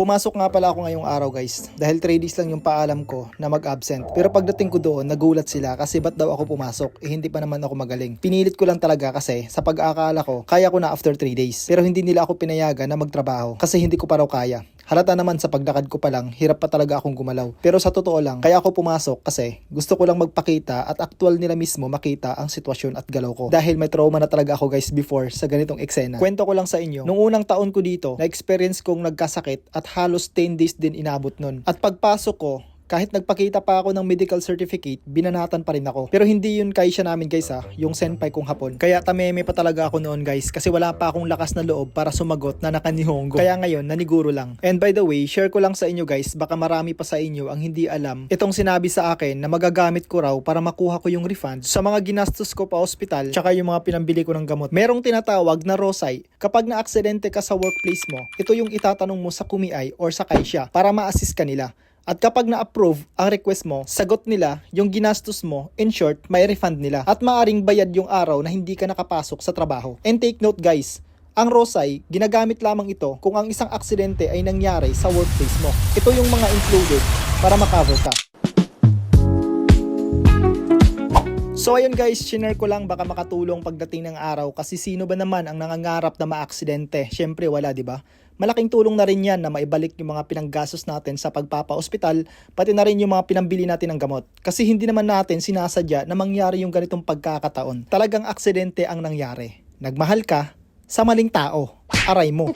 Pumasok nga pala ako ngayong araw guys dahil 3 days lang yung paalam ko na mag-absent. Pero pagdating ko doon, nagulat sila kasi ba't daw ako pumasok? Hindi pa naman ako magaling. Pinilit ko lang talaga kasi sa pag-aakala ko, kaya ko na after 3 days. Pero hindi nila ako pinayagan na magtrabaho kasi hindi ko pa raw kaya. Halata naman sa paglakad ko pa lang, hirap pa talaga akong gumalaw. Pero sa totoo lang, kaya ako pumasok kasi gusto ko lang magpakita at actual nila mismo makita ang sitwasyon at galaw ko. Dahil may trauma na talaga ako guys before sa ganitong eksena. Kwento ko lang sa inyo, nung unang taon ko dito, na-experience kong nagkasakit at halos 10 days din inabot nun. At pagpasok ko, kahit nagpakita pa ako ng medical certificate, binanatan pa rin ako. Pero hindi yun kaisya namin guys yung senpai kong hapon. Kaya tameme pa talaga ako noon guys kasi wala pa akong lakas na loob para sumagot na nakanihongo. Kaya ngayon, naniguro lang. And by the way, share ko lang sa inyo guys, baka marami pa sa inyo ang hindi alam. Itong sinabi sa akin na magagamit ko raw para makuha ko yung refund sa mga ginastos ko pa ospital tsaka yung mga pinambili ko ng gamot. Merong tinatawag na ROSAI. Kapag na-aksidente ka sa workplace mo, ito yung itatanong mo sa kumiay or sa kaisya para ma-assist ka nila. At kapag na-approve ang request mo, sagot nila yung ginastos mo, in short, may refund nila. At maaring bayad yung araw na hindi ka nakapasok sa trabaho. And take note guys, ang ROSAI, ginagamit lamang ito kung ang isang aksidente ay nangyari sa workplace mo. Ito yung mga included para makover ka. So ayun guys, shinare ko lang baka makatulong pagdating ng araw kasi sino ba naman ang nangangarap na maaksidente? Syempre wala, di ba? Malaking tulong na rin yan na maibalik yung mga pinanggastos natin sa pagpapa-ospital, pati na rin yung mga pinambili natin ng gamot. Kasi hindi naman natin sinasadya na mangyari yung ganitong pagkakataon. Talagang aksidente ang nangyari. Nagmahal ka sa maling tao. Aray mo.